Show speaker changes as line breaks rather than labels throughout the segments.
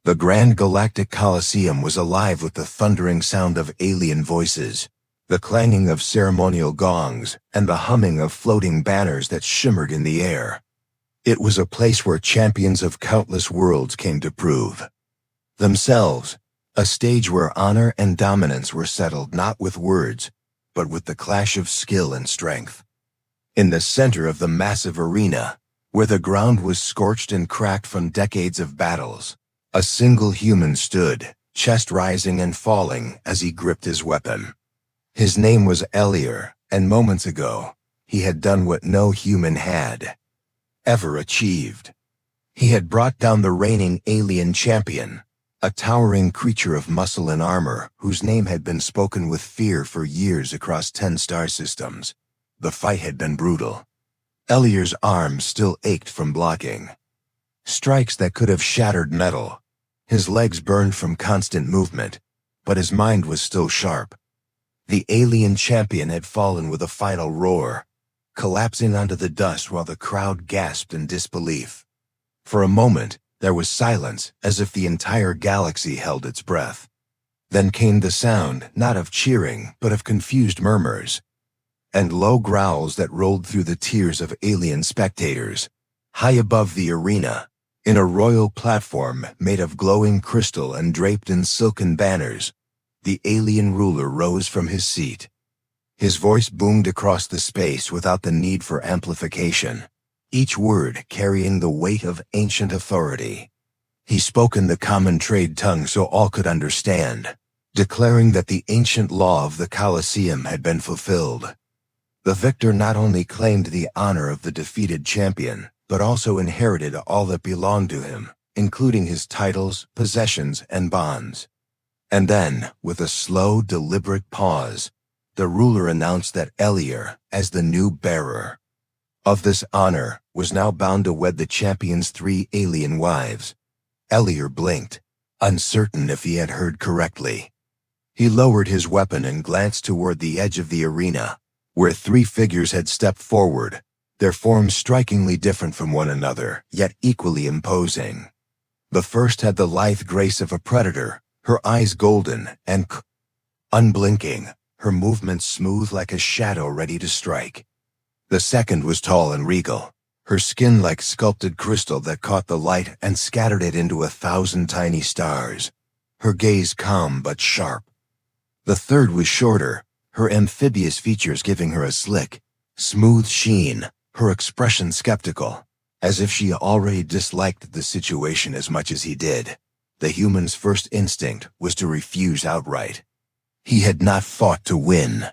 The grand galactic Colosseum was alive with the thundering sound of alien voices, the clanging of ceremonial gongs, and the humming of floating banners that shimmered in the air. It was a place where champions of countless worlds came to prove themselves, a stage where honor and dominance were settled not with words, but with the clash of skill and strength. In the center of the massive arena, where the ground was scorched and cracked from decades of battles, a single human stood, chest rising and falling as he gripped his weapon. His name was Elier, and moments ago, he had done what no human had ever achieved. He had brought down the reigning alien champion, a towering creature of muscle and armor whose name had been spoken with fear for years across 10 star systems. The fight had been brutal. Elier's arms still ached from blocking strikes that could have shattered metal. His legs burned from constant movement, but his mind was still sharp. The alien champion had fallen with a final roar, collapsing onto the dust while the crowd gasped in disbelief. For a moment, there was silence, as if the entire galaxy held its breath. Then came the sound, not of cheering, but of confused murmurs, and low growls that rolled through the tiers of alien spectators. High above the arena, in a royal platform made of glowing crystal and draped in silken banners, the alien ruler rose from his seat. His voice boomed across the space without the need for amplification, each word carrying the weight of ancient authority. He spoke in the common trade tongue so all could understand, declaring that the ancient law of the Colosseum had been fulfilled. The victor not only claimed the honor of the defeated champion, but also inherited all that belonged to him, including his titles, possessions, and bonds. And then, with a slow, deliberate pause, the ruler announced that Elier, as the new bearer of this honor, was now bound to wed the champion's 3 alien wives. Elier blinked, uncertain if he had heard correctly. He lowered his weapon and glanced toward the edge of the arena, where 3 figures had stepped forward, their forms strikingly different from one another, yet equally imposing. The first had the lithe grace of a predator, her eyes golden and unblinking, her movements smooth like a shadow ready to strike. The second was tall and regal, her skin like sculpted crystal that caught the light and scattered it into 1,000 tiny stars, her gaze calm but sharp. The third was shorter, her amphibious features giving her a slick, smooth sheen, her expression skeptical, as if she already disliked the situation as much as he did. The human's first instinct was to refuse outright. He had not fought to win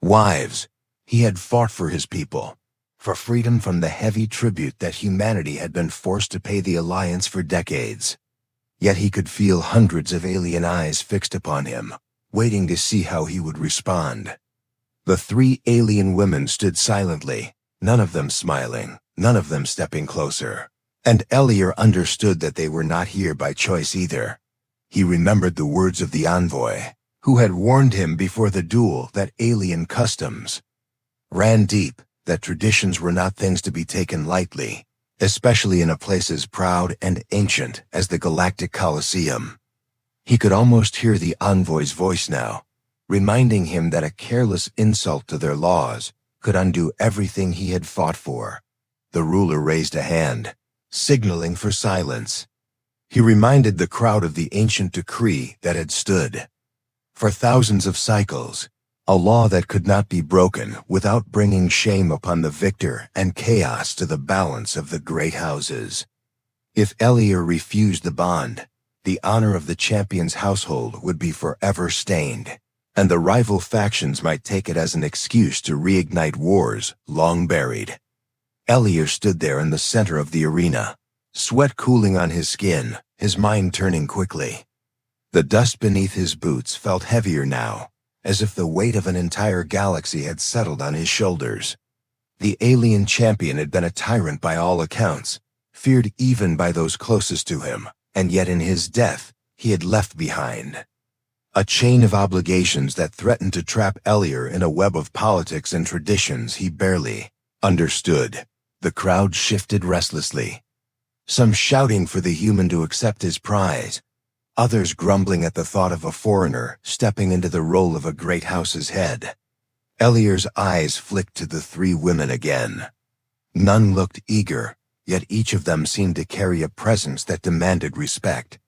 wives. He had fought for his people, for freedom from the heavy tribute that humanity had been forced to pay the Alliance for decades. Yet he could feel hundreds of alien eyes fixed upon him, waiting to see how he would respond. The 3 alien women stood silently, none of them smiling, none of them stepping closer. And Elier understood that they were not here by choice either. He remembered the words of the envoy, who had warned him before the duel that alien customs ran deep, that traditions were not things to be taken lightly, especially in a place as proud and ancient as the Galactic Colosseum. He could almost hear the envoy's voice now, reminding him that a careless insult to their laws could undo everything he had fought for. The ruler raised a hand, signaling for silence. He reminded the crowd of the ancient decree that had stood for thousands of cycles, a law that could not be broken without bringing shame upon the victor and chaos to the balance of the great houses. If Elier refused the bond, the honor of the champion's household would be forever stained, and the rival factions might take it as an excuse to reignite wars long buried. Elier stood there in the center of the arena, sweat cooling on his skin, his mind turning quickly. The dust beneath his boots felt heavier now, as if the weight of an entire galaxy had settled on his shoulders. The alien champion had been a tyrant by all accounts, feared even by those closest to him, and yet in his death, he had left behind a chain of obligations that threatened to trap Elier in a web of politics and traditions he barely understood. The crowd shifted restlessly. some shouting for the human to accept his prize, others grumbling at the thought of a foreigner stepping into the role of a great house's head. Ellier's eyes flicked to the three women again. None looked eager, yet each of them seemed to carry a presence that demanded respect.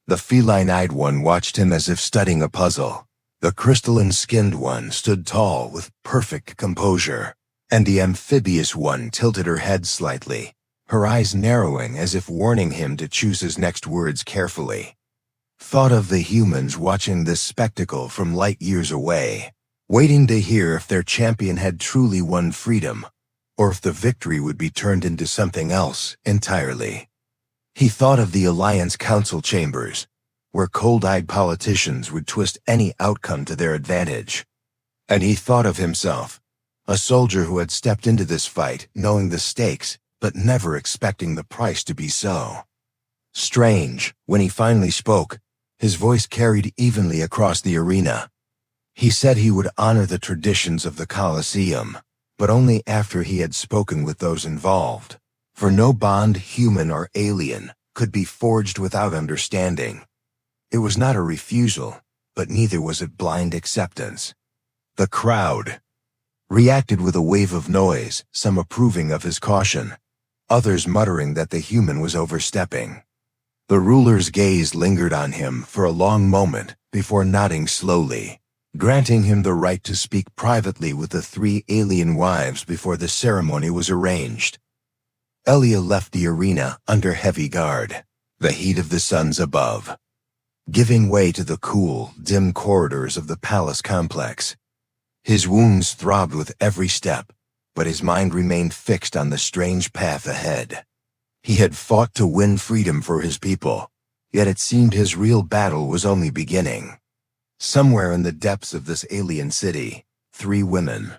The feline-eyed one watched him as if studying a puzzle. The crystalline-skinned one stood tall with perfect composure, and the amphibious one tilted her head slightly, her eyes narrowing as if warning him to choose his next words carefully. Thought of the humans watching this spectacle from light years away, waiting to hear if their champion had truly won freedom, or if the victory would be turned into something else entirely. He thought of the Alliance Council chambers, where cold-eyed politicians would twist any outcome to their advantage. And he thought of himself, a soldier who had stepped into this fight knowing the stakes, but never expecting the price to be so. Strange, when he finally spoke, his voice carried evenly across the arena. He said he would honor the traditions of the Colosseum, but only after he had spoken with those involved, for no bond, human or alien, could be forged without understanding. It was not a refusal, but neither was it blind acceptance. The crowd reacted with a wave of noise, some approving of his caution, others muttering that the human was overstepping. The ruler's gaze lingered on him for a long moment before nodding slowly, granting him the right to speak privately with the three alien wives before the ceremony was arranged. Elia left the arena under heavy guard, the heat of the suns above, giving way to the cool, dim corridors of the palace complex. His wounds throbbed with every step, but his mind remained fixed on the strange path ahead. He had fought to win freedom for his people, yet it seemed his real battle was only beginning. Somewhere in the depths of this alien city, three women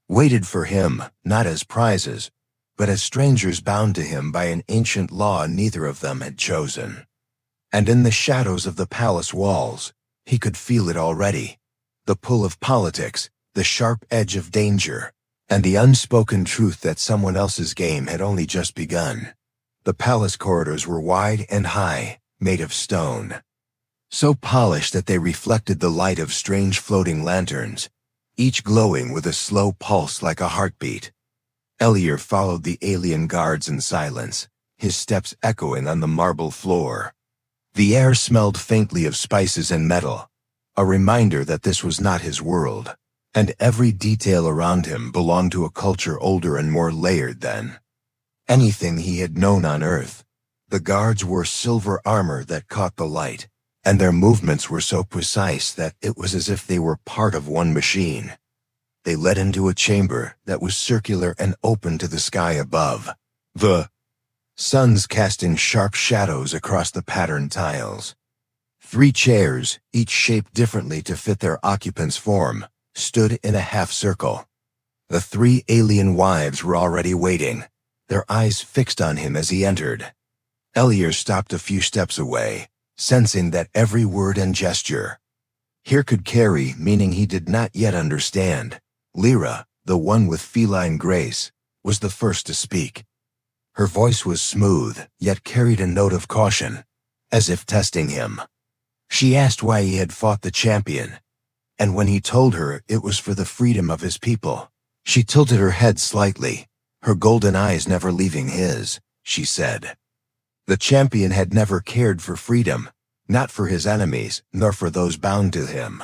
waited for him, not as prizes, but as strangers bound to him by an ancient law neither of them had chosen. And in the shadows of the palace walls, he could feel it already, the pull of politics, the sharp edge of danger, and the unspoken truth that someone else's game had only just begun. The palace corridors were wide and high, made of stone, so polished that they reflected the light of strange floating lanterns, each glowing with a slow pulse like a heartbeat. Ellier followed the alien guards in silence, his steps echoing on the marble floor. The air smelled faintly of spices and metal, a reminder that this was not his world, and every detail around him belonged to a culture older and more layered than anything he had known on Earth. The guards wore silver armor that caught the light, and their movements were so precise that it was as if they were part of one machine. They led into a chamber that was circular and open to the sky above, the suns casting sharp shadows across the patterned tiles. Three chairs, each shaped differently to fit their occupant's form, stood in a half-circle. The three alien wives were already waiting, their eyes fixed on him as he entered. Ellier stopped a few steps away, sensing that every word and gesture here could carry meaning he did not yet understand. Lyra, the one with feline grace, was the first to speak. Her voice was smooth, yet carried a note of caution, as if testing him. She asked why he had fought the champion, and when he told her it was for the freedom of his people, she tilted her head slightly, her golden eyes never leaving his. She said, "The champion had never cared for freedom, not for his enemies, nor for those bound to him."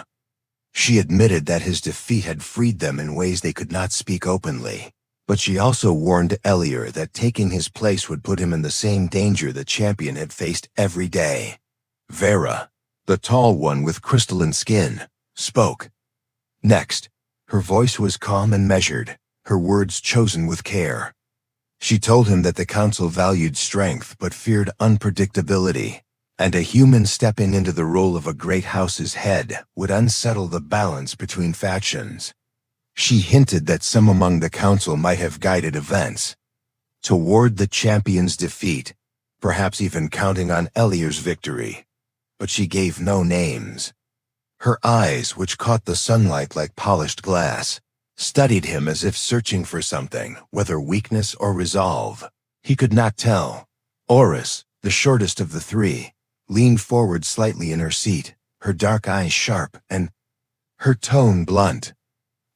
She admitted that his defeat had freed them in ways they could not speak openly, but she also warned Ellier that taking his place would put him in the same danger the champion had faced every day. Vera, the tall one with crystalline skin, spoke. Next, her voice was calm and measured, her words chosen with care. She told him that the council valued strength but feared unpredictability, and a human stepping into the role of a great house's head would unsettle the balance between factions. She hinted that some among the council might have guided events toward the champion's defeat, perhaps even counting on Ellier's victory, but she gave no names. Her eyes, which caught the sunlight like polished glass, studied him as if searching for something, whether weakness or resolve. He could not tell, Oris, the shortest of the three, leaned forward slightly in her seat, her dark eyes sharp and her tone blunt.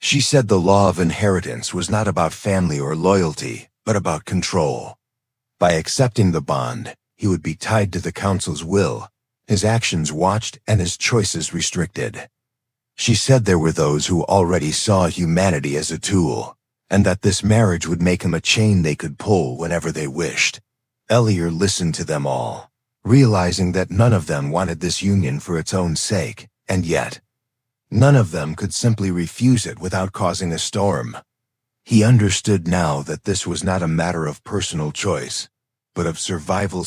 She said the law of inheritance was not about family or loyalty, but about control. By accepting the bond, he would be tied to the council's will, his actions watched and his choices restricted. She said there were those who already saw humanity as a tool, and that this marriage would make him a chain they could pull whenever they wished. Elier listened to them all, realizing that none of them wanted this union for its own sake, and yet, none of them could simply refuse it without causing a storm. He understood now that this was not a matter of personal choice, but of survival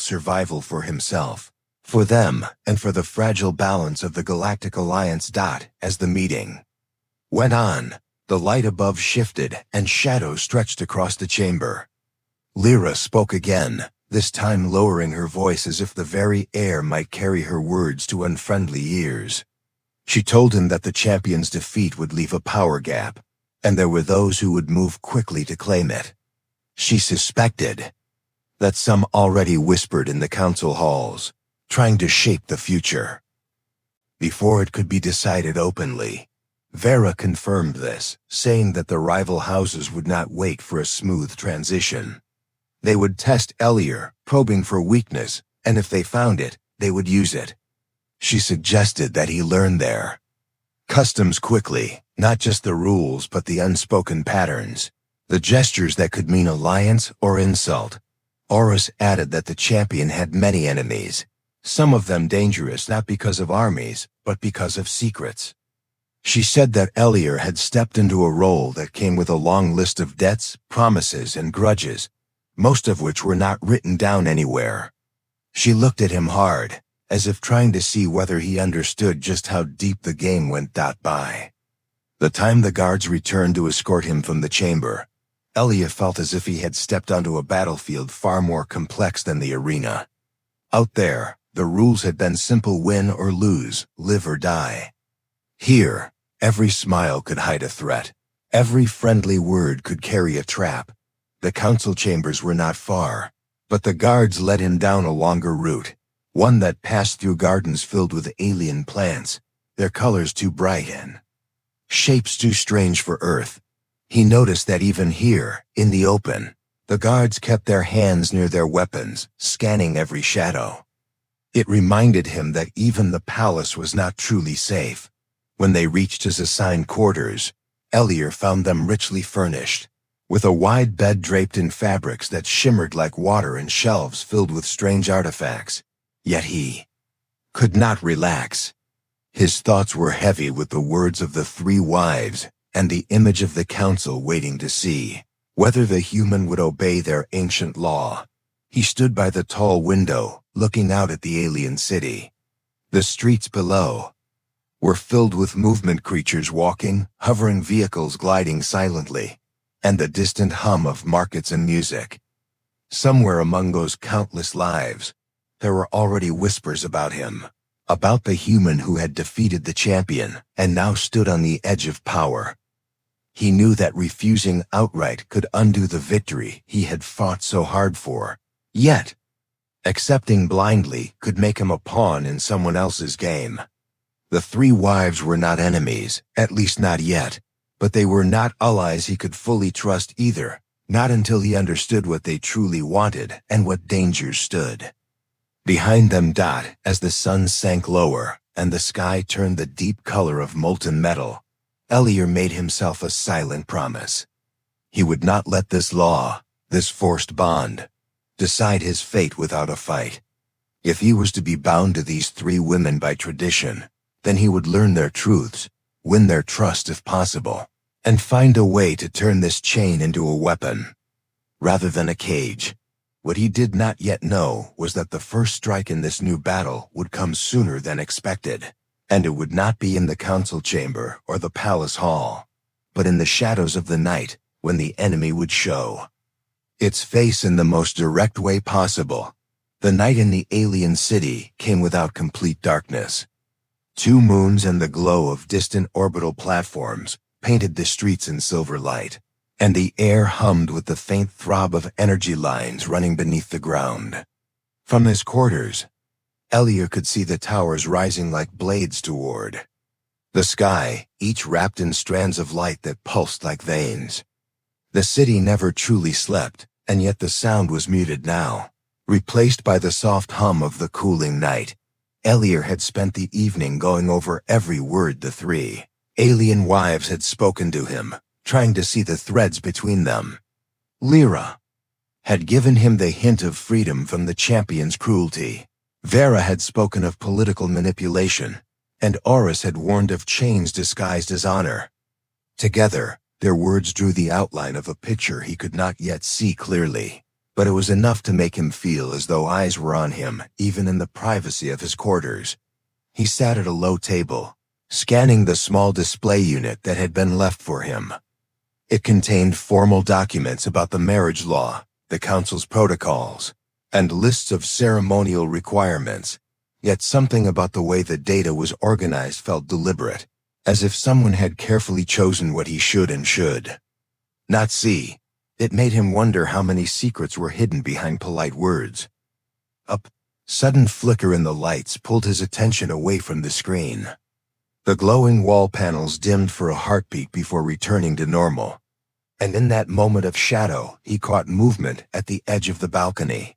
for himself, for them, and for the fragile balance of the Galactic Alliance. As the meeting went on, the light above shifted and shadows stretched across the chamber. Lyra spoke again, this time lowering her voice as if the very air might carry her words to unfriendly ears. She told him that the champion's defeat would leave a power gap, and there were those who would move quickly to claim it. She suspected that some already whispered in the council halls, trying to shape the future. Before it could be decided openly, Vera confirmed this, saying that the rival houses would not wait for a smooth transition. They would test Elier, probing for weakness, and if they found it, they would use it. She suggested that he learn their customs quickly, not just the rules but the unspoken patterns, the gestures that could mean alliance or insult. Oris added that the champion had many enemies, some of them dangerous not because of armies, but because of secrets. She said that Elier had stepped into a role that came with a long list of debts, promises, and grudges, most of which were not written down anywhere. She looked at him hard, as if trying to see whether he understood just how deep the game went. By the time the guards returned to escort him from the chamber, Elier felt as if he had stepped onto a battlefield far more complex than the arena. Out there, the rules had been simple: win or lose, live or die. Here, every smile could hide a threat. Every friendly word could carry a trap. The council chambers were not far, but the guards led him down a longer route, one that passed through gardens filled with alien plants, their colors too bright and shapes too strange for Earth. He noticed that even here, in the open, the guards kept their hands near their weapons, scanning every shadow. It reminded him that even the palace was not truly safe. When they reached his assigned quarters, Elier found them richly furnished, with a wide bed draped in fabrics that shimmered like water and shelves filled with strange artifacts. Yet he could not relax. His thoughts were heavy with the words of the three wives and the image of the council waiting to see whether the human would obey their ancient law. He stood by the tall window, looking out at the alien city. The streets below were filled with movement, creatures walking, hovering vehicles gliding silently, and the distant hum of markets and music. Somewhere among those countless lives, there were already whispers about him, about the human who had defeated the champion and now stood on the edge of power. He knew that refusing outright could undo the victory he had fought so hard for, yet accepting blindly could make him a pawn in someone else's game. The three wives were not enemies, at least not yet, but they were not allies he could fully trust either, not until he understood what they truly wanted and what dangers stood behind them. As the sun sank lower and the sky turned the deep color of molten metal, Elier made himself a silent promise. He would not let this law, this forced bond, decide his fate without a fight. If he was to be bound to these three women by tradition, then he would learn their truths, win their trust if possible, and find a way to turn this chain into a weapon, rather than a cage. What he did not yet know was that the first strike in this new battle would come sooner than expected, and it would not be in the council chamber or the palace hall, but in the shadows of the night, when the enemy would show its face in the most direct way possible. The night in the alien city came without complete darkness. 2 moons and the glow of distant orbital platforms painted the streets in silver light, and the air hummed with the faint throb of energy lines running beneath the ground. From his quarters, Elier could see the towers rising like blades toward the sky, each wrapped in strands of light that pulsed like veins. The city never truly slept, and yet the sound was muted now, replaced by the soft hum of the cooling night. Elier had spent the evening going over every word the three alien wives had spoken to him, trying to see the threads between them. Lyra had given him the hint of freedom from the champion's cruelty. Vera had spoken of political manipulation, and Horus had warned of chains disguised as honor. Together, their words drew the outline of a picture he could not yet see clearly, but it was enough to make him feel as though eyes were on him, even in the privacy of his quarters. He sat at a low table, scanning the small display unit that had been left for him. It contained formal documents about the marriage law, the council's protocols, and lists of ceremonial requirements, yet something about the way the data was organized felt deliberate, as if someone had carefully chosen what he should and should not see. It made him wonder how many secrets were hidden behind polite words. A sudden flicker in the lights pulled his attention away from the screen. The glowing wall panels dimmed for a heartbeat before returning to normal. And in that moment of shadow, he caught movement at the edge of the balcony.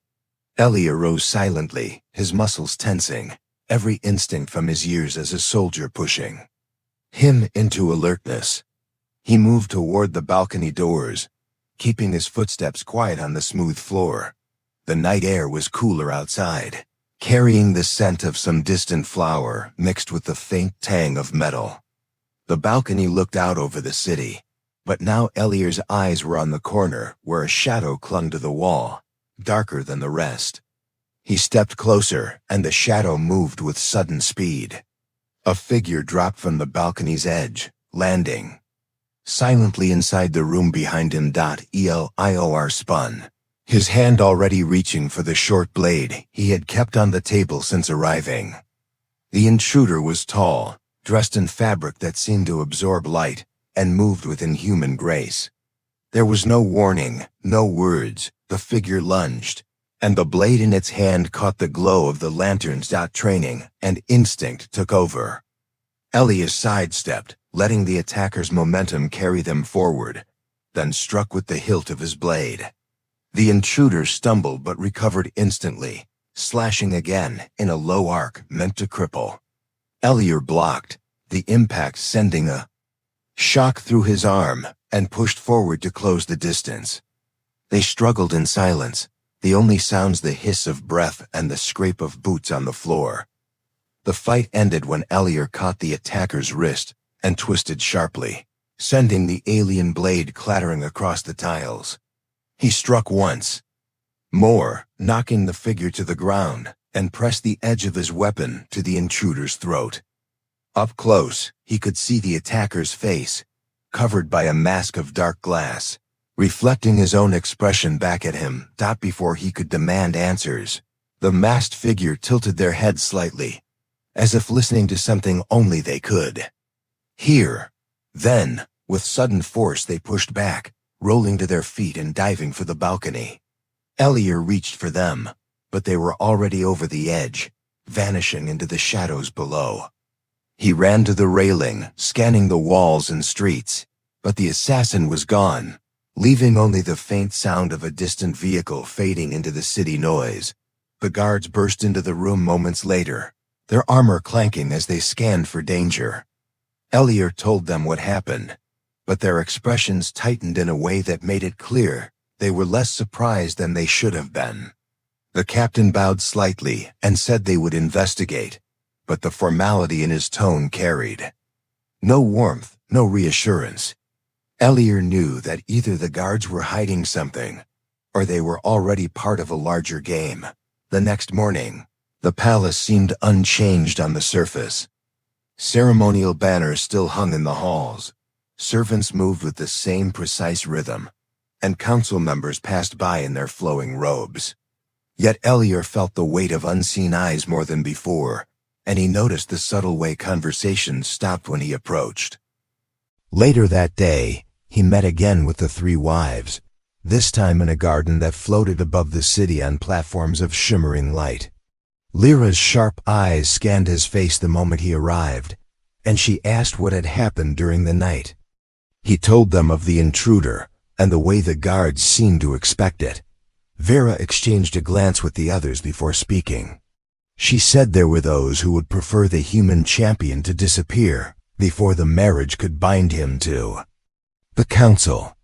Elier rose silently, his muscles tensing, every instinct from his years as a soldier pushing him into alertness. He moved toward the balcony doors, keeping his footsteps quiet on the smooth floor. The night air was cooler outside, carrying the scent of some distant flower mixed with the faint tang of metal. The balcony looked out over the city, but now Elier's eyes were on the corner where a shadow clung to the wall, darker than the rest. He stepped closer, and the shadow moved with sudden speed. A figure dropped from the balcony's edge, landing silently inside the room behind him. Elior spun, his hand already reaching for the short blade he had kept on the table since arriving. The intruder was tall, dressed in fabric that seemed to absorb light, and moved with inhuman grace. There was no warning, no words. The figure lunged, and the blade in its hand caught the glow of the lanterns. Training and instinct took over. Elias sidestepped, letting the attacker's momentum carry them forward, then struck with the hilt of his blade. The intruder stumbled but recovered instantly, slashing again in a low arc meant to cripple. Elier blocked, the impact sending a shock through his arm, and pushed forward to close the distance. They struggled in silence, the only sounds the hiss of breath and the scrape of boots on the floor. The fight ended when Elier caught the attacker's wrist and twisted sharply, sending the alien blade clattering across the tiles. He struck once more, knocking the figure to the ground, and pressed the edge of his weapon to the intruder's throat. Up close, he could see the attacker's face, covered by a mask of dark glass, reflecting his own expression back at him. Before he could demand answers, the masked figure tilted their head slightly, as if listening to something only they could hear. Then, with sudden force, they pushed back, rolling to their feet and diving for the balcony. Elier reached for them, but they were already over the edge, vanishing into the shadows below. He ran to the railing, scanning the walls and streets, but the assassin was gone, leaving only the faint sound of a distant vehicle fading into the city noise. The guards burst into the room moments later, their armor clanking as they scanned for danger. Elier told them what happened, but their expressions tightened in a way that made it clear they were less surprised than they should have been. The captain bowed slightly and said they would investigate, but the formality in his tone carried no warmth, no reassurance. Elier knew that either the guards were hiding something, or they were already part of a larger game. The next morning, the palace seemed unchanged on the surface. Ceremonial banners still hung in the halls. Servants moved with the same precise rhythm, and council members passed by in their flowing robes. Yet Elier felt the weight of unseen eyes more than before, and he noticed the subtle way conversations stopped when he approached. Later that day, he met again with the three wives, this time in a garden that floated above the city on platforms of shimmering light. Lyra's sharp eyes scanned his face the moment he arrived, and she asked what had happened during the night. He told them of the intruder, and the way the guards seemed to expect it. Vera exchanged a glance with the others before speaking. She said there were those who would prefer the human champion to disappear before the marriage could bind him to the council.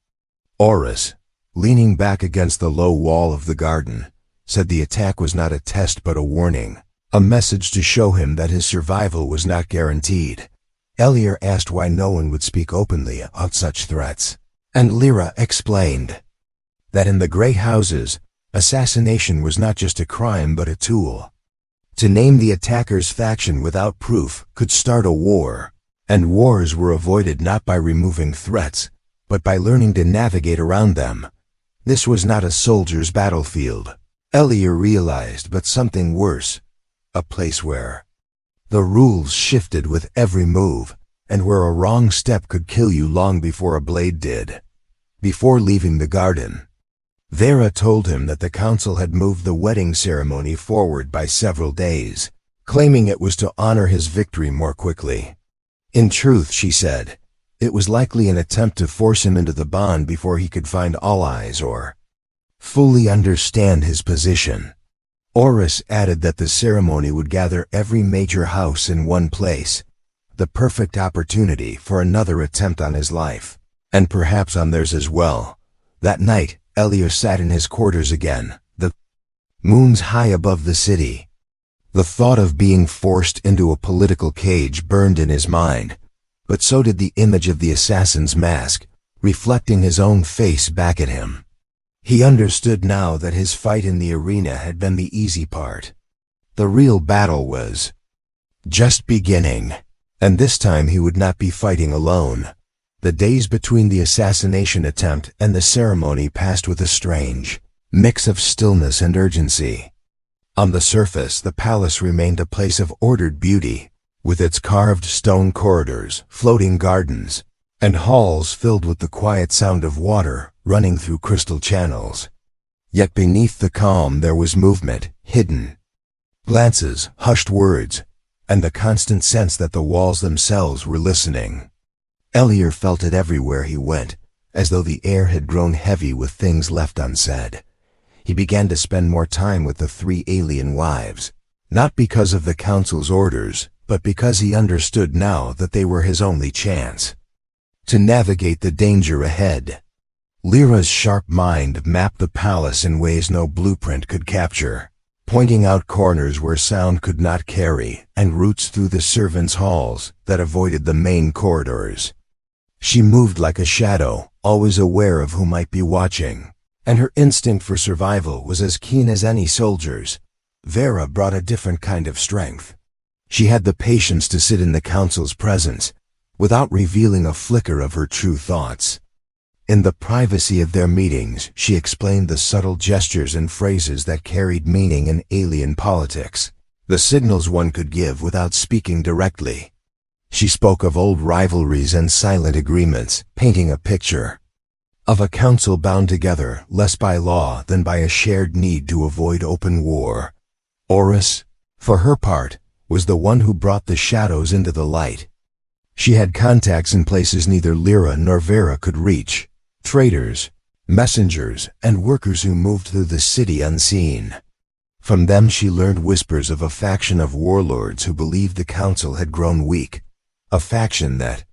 Horus, leaning back against the low wall of the garden, said the attack was not a test but a warning, a message to show him that his survival was not guaranteed. Elier asked why no one would speak openly about such threats, and Lyra explained that in the great houses, assassination was not just a crime but a tool. To name the attacker's faction without proof could start a war, and wars were avoided not by removing threats, but by learning to navigate around them. This was not a soldier's battlefield, Elier realized, but something worse, a place where the rules shifted with every move, and where a wrong step could kill you long before a blade did. Before leaving the garden, Vera told him that the council had moved the wedding ceremony forward by several days, claiming it was to honor his victory more quickly. In truth, she said, it was likely an attempt to force him into the bond before he could find allies or fully understand his position. Horus added that the ceremony would gather every major house in one place, the perfect opportunity for another attempt on his life, and perhaps on theirs as well. That night, Elier sat in his quarters again, the moons high above the city. The thought of being forced into a political cage burned in his mind, but so did the image of the assassin's mask, reflecting his own face back at him. He understood now that his fight in the arena had been the easy part. The real battle was just beginning, and this time he would not be fighting alone. The days between the assassination attempt and the ceremony passed with a strange mix of stillness and urgency. On the surface, the palace remained a place of ordered beauty, with its carved stone corridors, floating gardens, and halls filled with the quiet sound of water running through crystal channels. Yet beneath the calm there was movement, hidden glances, hushed words, and the constant sense that the walls themselves were listening. Elier felt it everywhere he went, as though the air had grown heavy with things left unsaid. He began to spend more time with the 3 alien wives, not because of the council's orders, but because he understood now that they were his only chance to navigate the danger ahead. Lyra's sharp mind mapped the palace in ways no blueprint could capture, pointing out corners where sound could not carry and routes through the servants' halls that avoided the main corridors. She moved like a shadow, always aware of who might be watching, and her instinct for survival was as keen as any soldier's. Vera brought a different kind of strength. She had the patience to sit in the council's presence, without revealing a flicker of her true thoughts. In the privacy of their meetings, she explained the subtle gestures and phrases that carried meaning in alien politics, the signals one could give without speaking directly. She spoke of old rivalries and silent agreements, painting a picture of a council bound together less by law than by a shared need to avoid open war. Horus, for her part, was the one who brought the shadows into the light. She had contacts in places neither Lyra nor Vera could reach, traders, messengers, and workers who moved through the city unseen. From them she learned whispers of a faction of warlords who believed the council had grown weak, a faction that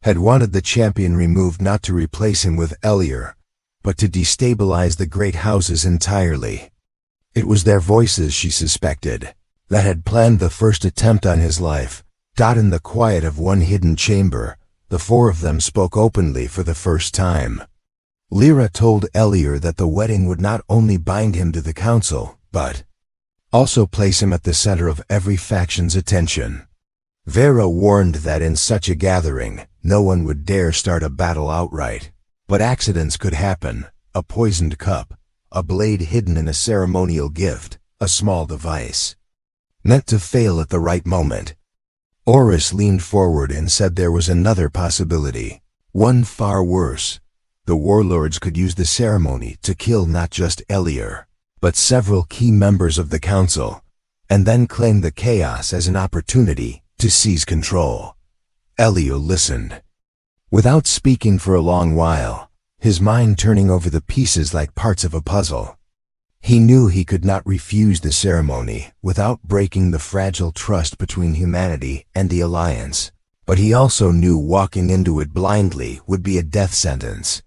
had wanted the champion removed not to replace him with Elier, but to destabilize the great houses entirely. It was their voices, she suspected, that had planned the first attempt on his life. In the quiet of one hidden chamber, the 4 of them spoke openly for the first time. Lyra told Elier that the wedding would not only bind him to the council, but also place him at the center of every faction's attention. Vera warned that in such a gathering, no one would dare start a battle outright. But accidents could happen: a poisoned cup, a blade hidden in a ceremonial gift, a small device meant to fail at the right moment. Horus leaned forward and said there was another possibility, one far worse: the warlords could use the ceremony to kill not just Elior, but several key members of the council, and then claim the chaos as an opportunity to seize control. Elior listened, without speaking for a long while, his mind turning over the pieces like parts of a puzzle. He knew he could not refuse the ceremony without breaking the fragile trust between humanity and the Alliance, but he also knew walking into it blindly would be a death sentence.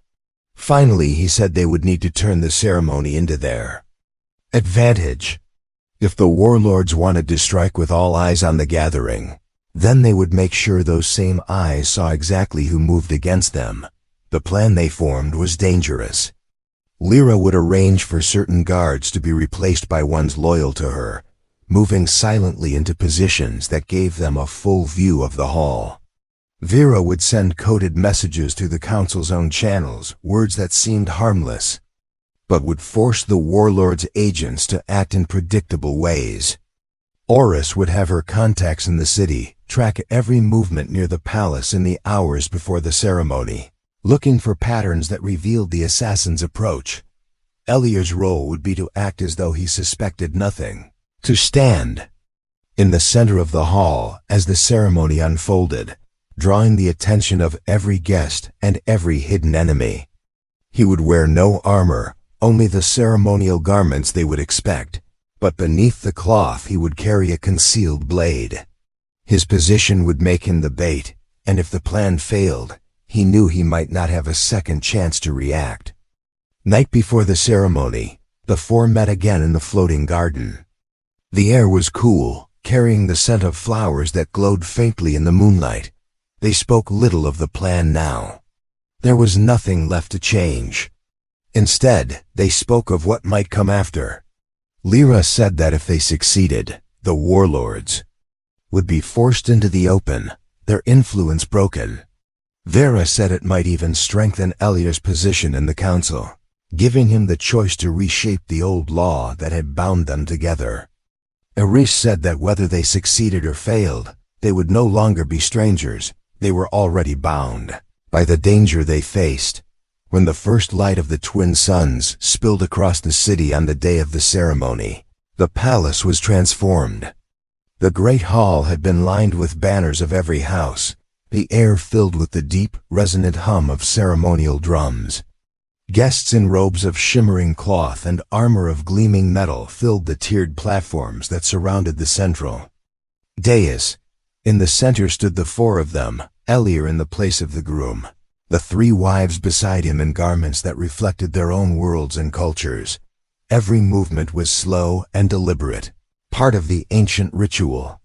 Finally, he said they would need to turn the ceremony into their advantage. If the warlords wanted to strike with all eyes on the gathering, then they would make sure those same eyes saw exactly who moved against them. The plan they formed was dangerous. Lyra would arrange for certain guards to be replaced by ones loyal to her, moving silently into positions that gave them a full view of the hall. Vera would send coded messages to the council's own channels, words that seemed harmless, but would force the warlord's agents to act in predictable ways. Oris would have her contacts in the city track every movement near the palace in the hours before the ceremony, looking for patterns that revealed the assassin's approach. Elior's role would be to act as though he suspected nothing, to stand in the center of the hall as the ceremony unfolded, drawing the attention of every guest and every hidden enemy. He would wear no armor, only the ceremonial garments they would expect, but beneath the cloth he would carry a concealed blade. His position would make him the bait, and if the plan failed, he knew he might not have a second chance to react. Night before the ceremony, the four met again in the floating garden. The air was cool, carrying the scent of flowers that glowed faintly in the moonlight. They spoke little of the plan now. There was nothing left to change. Instead, they spoke of what might come after. Lyra said that if they succeeded, the warlords would be forced into the open, their influence broken. Vera said it might even strengthen Elior's position in the council, giving him the choice to reshape the old law that had bound them together. Erish said that whether they succeeded or failed, they would no longer be strangers. They were already bound by the danger they faced. When the first light of the twin suns spilled across the city on the day of the ceremony, the palace was transformed. The great hall had been lined with banners of every house, the air filled with the deep, resonant hum of ceremonial drums. Guests in robes of shimmering cloth and armor of gleaming metal filled the tiered platforms that surrounded the central dais. In the center stood the four of them, Elior in the place of the groom, the three wives beside him in garments that reflected their own worlds and cultures. Every movement was slow and deliberate, part of the ancient ritual.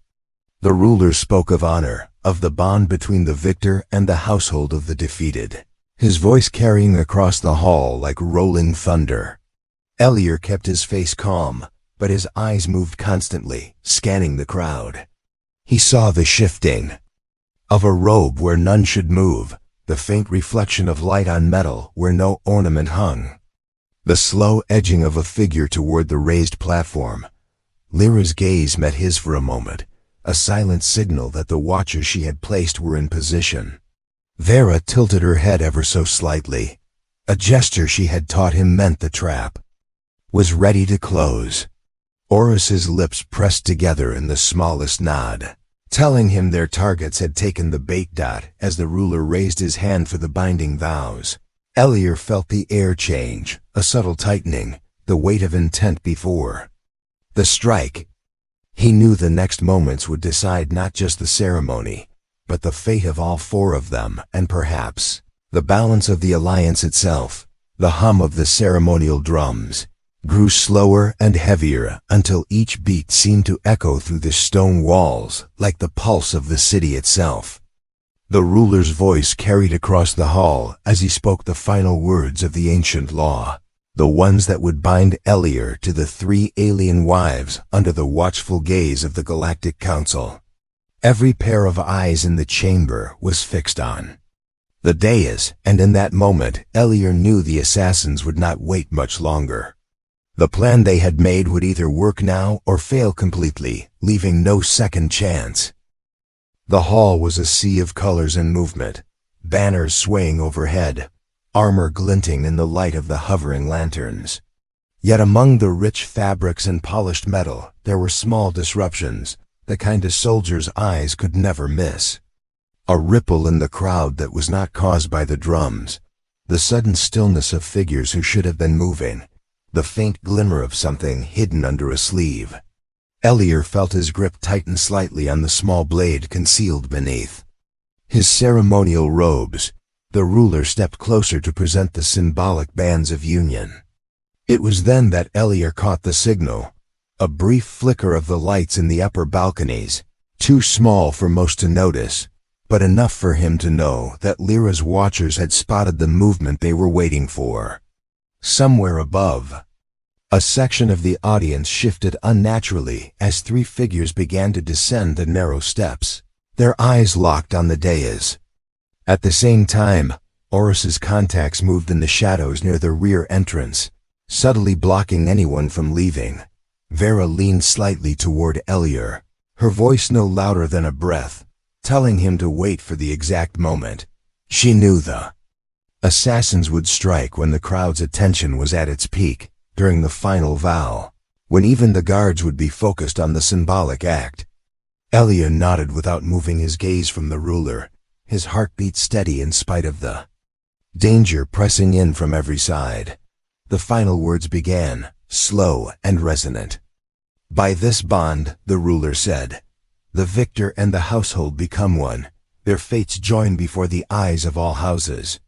The ruler spoke of honor, of the bond between the victor and the household of the defeated, his voice carrying across the hall like rolling thunder. Elior kept his face calm, but his eyes moved constantly, scanning the crowd. He saw the shifting of a robe where none should move, the faint reflection of light on metal where no ornament hung, the slow edging of a figure toward the raised platform. Lyra's gaze met his for a moment, a silent signal that the watchers she had placed were in position. Vera tilted her head ever so slightly. A gesture she had taught him meant the trap was ready to close. Oris's lips pressed together in the smallest nod, telling him their targets had taken the bait. As the ruler raised his hand for the binding vows, Elior felt the air change, a subtle tightening, the weight of intent before the strike. He knew the next moments would decide not just the ceremony, but the fate of all four of them, and perhaps the balance of the alliance itself. The hum of the ceremonial drums grew slower and heavier until each beat seemed to echo through the stone walls like the pulse of the city itself. The ruler's voice carried across the hall as he spoke the final words of the ancient law, the ones that would bind Elior to the three alien wives under the watchful gaze of the Galactic Council. Every pair of eyes in the chamber was fixed on the dais, and in that moment Elior knew the assassins would not wait much longer. The plan they had made would either work now or fail completely, leaving no second chance. The hall was a sea of colors and movement, banners swaying overhead, armor glinting in the light of the hovering lanterns. Yet among the rich fabrics and polished metal, there were small disruptions, the kind a soldier's eyes could never miss. A ripple in the crowd that was not caused by the drums, the sudden stillness of figures who should have been moving, the faint glimmer of something hidden under a sleeve. Elier felt his grip tighten slightly on the small blade concealed beneath. His ceremonial robes, the ruler stepped closer to present the symbolic bands of union. It was then that Elier caught the signal, a brief flicker of the lights in the upper balconies, too small for most to notice, but enough for him to know that Lyra's watchers had spotted the movement they were waiting for. Somewhere above, a section of the audience shifted unnaturally as three figures began to descend the narrow steps, their eyes locked on the dais. At the same time, Oris's contacts moved in the shadows near the rear entrance, subtly blocking anyone from leaving. Vera leaned slightly toward Elier, her voice no louder than a breath, telling him to wait for the exact moment. She knew the assassins would strike when the crowd's attention was at its peak, during the final vow, when even the guards would be focused on the symbolic act. Elier nodded without moving his gaze from the ruler, his heartbeat steady in spite of the danger pressing in from every side. The final words began, slow and resonant. "By this bond," the ruler said, "the victor and the household become one, their fates join before the eyes of all houses."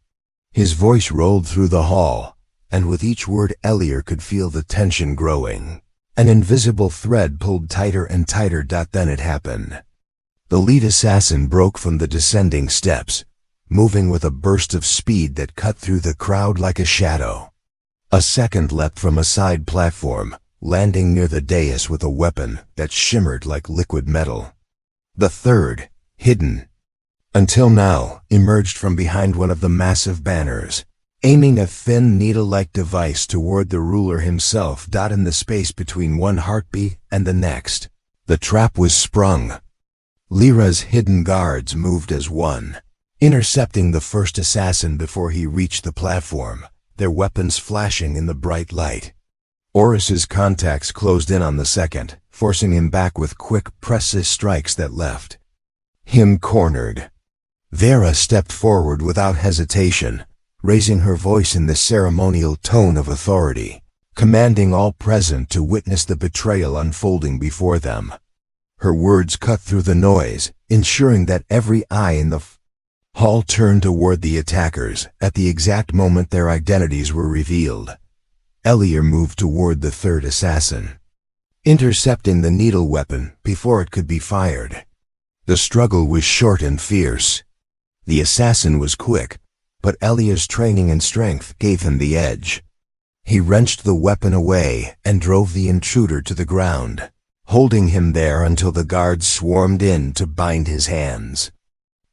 His voice rolled through the hall, and with each word Elier could feel the tension growing. An invisible thread pulled tighter and tighter. Then it happened. The lead assassin broke from the descending steps, moving with a burst of speed that cut through the crowd like a shadow. A second leapt from a side platform, landing near the dais with a weapon that shimmered like liquid metal. The third, hidden until now, emerged from behind one of the massive banners, aiming a thin needle-like device toward the ruler himself. In the space between one heartbeat and the next, the trap was sprung. Lyra's hidden guards moved as one, intercepting the first assassin before he reached the platform, their weapons flashing in the bright light. Oris's contacts closed in on the second, forcing him back with quick, precise strikes that left him cornered. Vera stepped forward without hesitation, raising her voice in the ceremonial tone of authority, commanding all present to witness the betrayal unfolding before them. Her words cut through the noise, ensuring that every eye in the hall turned toward the attackers at the exact moment their identities were revealed. Elier moved toward the third assassin, intercepting the needle weapon before it could be fired. The struggle was short and fierce. The assassin was quick, but Elier's training and strength gave him the edge. He wrenched the weapon away and drove the intruder to the ground, holding him there until the guards swarmed in to bind his hands.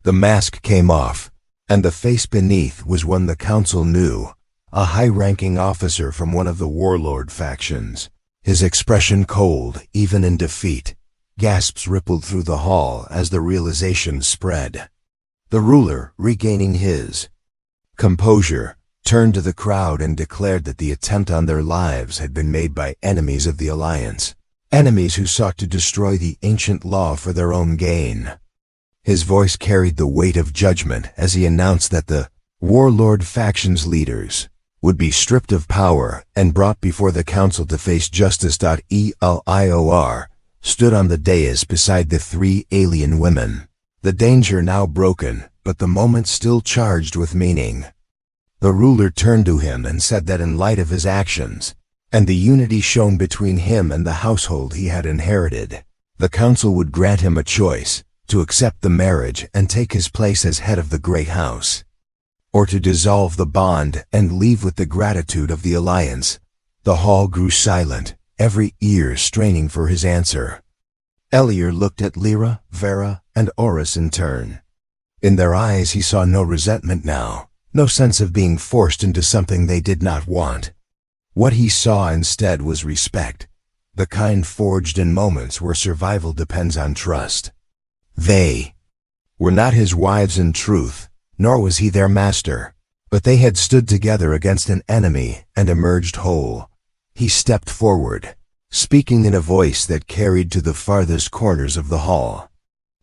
The mask came off, and the face beneath was one the council knew, a high-ranking officer from one of the warlord factions. His expression cold, even in defeat. Gasps rippled through the hall as the realization spread. The ruler, regaining his composure, turned to the crowd and declared that the attempt on their lives had been made by enemies of the Alliance, enemies who sought to destroy the ancient law for their own gain. His voice carried the weight of judgment as he announced that the warlord faction's leaders would be stripped of power and brought before the council to face justice. Elior stood on the dais beside the three alien women, the danger now broken, but the moment still charged with meaning. The ruler turned to him and said that in light of his actions, and the unity shown between him and the household he had inherited, the council would grant him a choice: to accept the marriage and take his place as head of the great house, or to dissolve the bond and leave with the gratitude of the Alliance. The hall grew silent, every ear straining for his answer. Elier looked at Lyra, Vera, and Oris in turn. In their eyes he saw no resentment now, no sense of being forced into something they did not want. What he saw instead was respect, the kind forged in moments where survival depends on trust. They were not his wives in truth, nor was he their master, But they had stood together against an enemy and emerged whole. He stepped forward, speaking in a voice that carried to the farthest corners of the hall.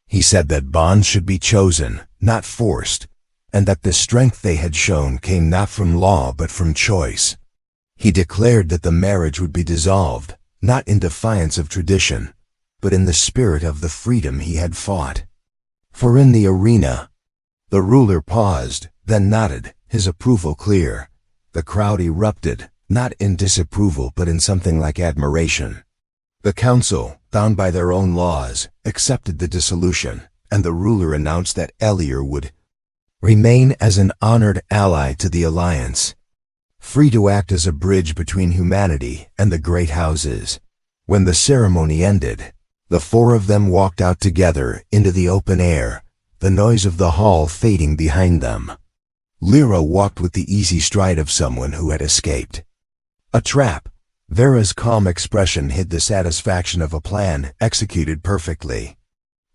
He said that bonds should be chosen, not forced, and that the strength they had shown came not from law but from choice. He declared that the marriage would be dissolved, not in defiance of tradition, but in the spirit of the freedom he had fought. For in the arena, the ruler paused, then nodded, his approval clear. The crowd erupted, not in disapproval but in something like admiration. The council, bound by their own laws, accepted the dissolution, and the ruler announced that Elier would remain as an honored ally to the alliance, free to act as a bridge between humanity and the great houses. When the ceremony ended, the four of them walked out together into the open air, the noise of the hall fading behind them. Lyra walked with the easy stride of someone who had escaped a trap. Vera's calm expression hid the satisfaction of a plan executed perfectly.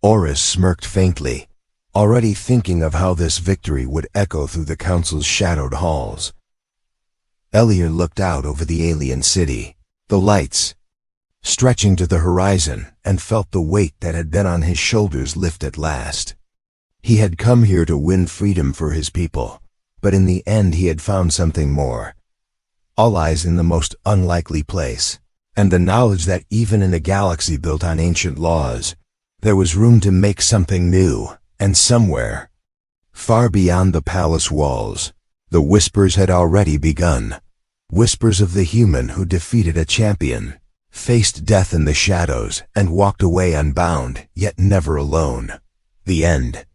Oris smirked faintly, already thinking of how this victory would echo through the council's shadowed halls. Elier looked out over the alien city, the lights stretching to the horizon, and felt the weight that had been on his shoulders lift at last. He had come here to win freedom for his people, but in the end he had found something more. Allies in the most unlikely place, and the knowledge that even in a galaxy built on ancient laws, there was room to make something new, and somewhere, far beyond the palace walls, the whispers had already begun. Whispers of the human who defeated a champion, faced death in the shadows, and walked away unbound, yet never alone. The end.